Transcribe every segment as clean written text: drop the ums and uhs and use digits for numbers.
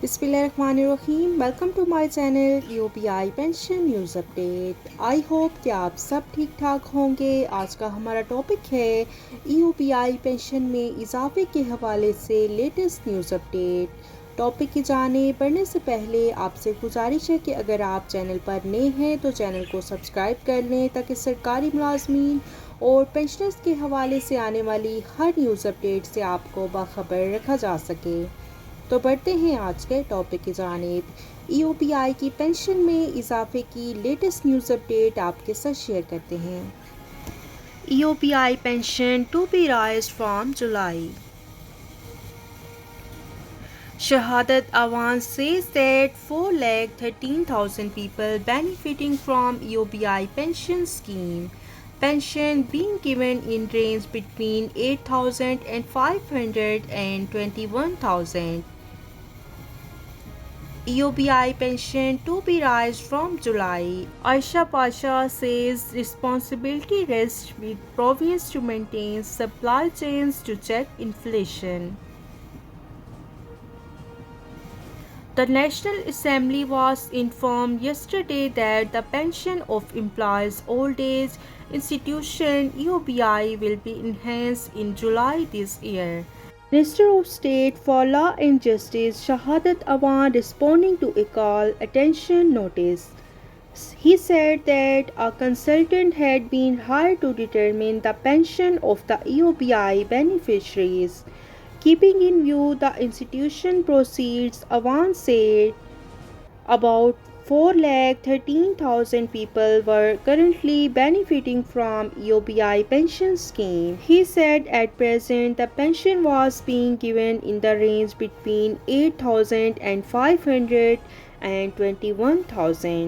बिस्मिल्लाहिर्रहमानिर्रहीम। Welcome to my channel UPI pension news update. I hope कि आप सब ठीक ठाक होंगे। आज का हमारा टॉपिक है यूपीआई पेंशन में इजाफे के हवाले से लेटेस्ट न्यूज़ अपडेट। टॉपिक की जाने बढ़ने से पहले आपसे गुजारिश है कि अगर आप चैनल पर नए हैं तो चैनल को सब्सक्राइब कर लें ताकि सरकारी मुलाजमीन और पेंशनर्स के हवाले से आने वाली हर न्यूज़ अपडेट से आपको बाखबर रखा जा सके। तो बढ़ते हैं आज के टॉपिक की जानिब। ईओपीआई की पेंशन में इजाफे की लेटेस्ट न्यूज़ अपडेट आपके साथ शेयर करते हैं। EOBI pension to be raised from July. Shahadat Awan says that 4,13,000 people benefiting from EOBI pension scheme. Pension being given in range between 8,000 and 521,000. EOBI pension to be raised from July. Aisha Pasha says responsibility rests with province to maintain supply chains to check inflation. The National Assembly was informed yesterday that the pension of employees' old age institution (EOBI) will be enhanced in July this year. Minister of State for Law and Justice Shahadat Awan, responding to a call attention notice, he said that a consultant had been hired to determine the pension of the EOBI beneficiaries. Keeping in view the institution proceeds, Awan said about 4,13,000 people were currently benefiting from EOBI pension scheme. He said at present the pension was being given in the range between 8,000 and 521,000.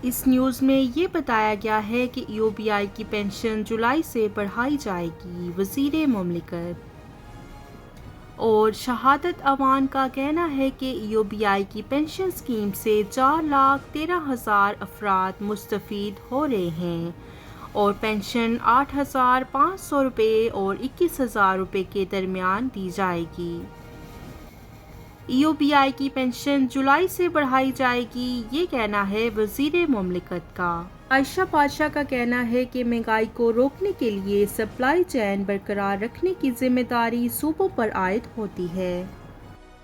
इस news में ये बताया गया है कि EOBI की pension जुलाई से बढ़ाई जाएगी। वज़ीर मुमलिकत और शहादत अवान का कहना है कि ईओबीआई की पेंशन स्कीम से 4,13,000 अफराद मुस्तफ़ीद हो रहे हैं और पेंशन 8,500 रुपये और 21,000 रुपये के दरमियान दी जाएगी। ईओबीआई की पेंशन जुलाई से बढ़ाई जाएगी, ये कहना है वज़ीर मुमलिकत का। आयशा पाशा का कहना है कि महंगाई को रोकने के लिए सप्लाई चेन बरकरार रखने की जिम्मेदारी सूबों पर आयद होती है।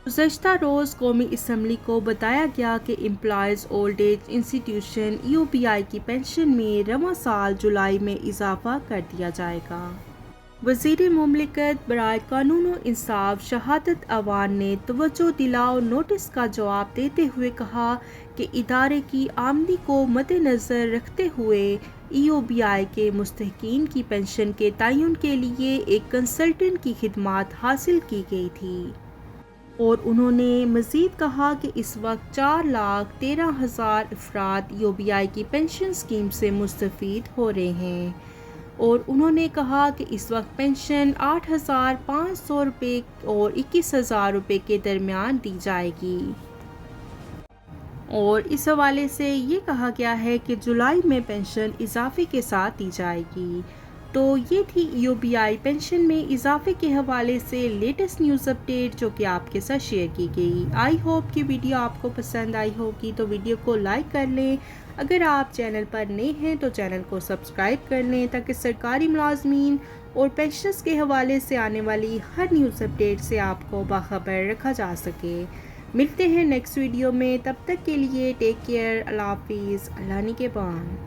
गुज़श्ता रोज़ कौमी असम्बली को बताया गया कि employees old age institution EOBI की पेंशन में रवां साल जुलाई में इजाफा कर दिया जाएगा। वज़ीर मुमलिकत बराए कानून व इंसाफ शहादत अवान ने तवज्जो दिलाओ नोटिस का जवाब देते हुए कहा कि इदारे की आमदनी को मद्देनज़र रखते हुए ईओबीआई के मुस्तहिकीन की पेंशन के तयन के लिए एक कंसल्टेंट की खिदमात हासिल की गई थी और उन्होंने मज़ीद कहा कि इस वक्त 4,13,000 अफराद ईओबीआई की पेंशन स्कीम से मुस्तफ़ीद हो रहे हैं और उन्होंने कहा कि इस वक्त पेंशन 8,500 रुपये और 21,000 रुपये के दरमियान दी जाएगी और इस हवाले से ये कहा गया है कि जुलाई में पेंशन इजाफे के साथ दी जाएगी। तो ये थी ईओबीआई पेंशन में इजाफे के हवाले से लेटेस्ट न्यूज़ अपडेट जो कि आपके साथ शेयर की गई। आई होप कि वीडियो आपको पसंद आई होगी, तो वीडियो को लाइक कर लें। अगर आप चैनल पर नए हैं तो चैनल को सब्सक्राइब कर लें ताकि सरकारी मुलाजमीन और पेंशनर्स के हवाले से आने वाली हर न्यूज़ अपडेट से आपको बाखबर रखा जा सके। मिलते हैं नेक्स्ट वीडियो में, तब तक के लिए टेक केयर, अल्लाह हाफिज़, अल्लाह निगहबान।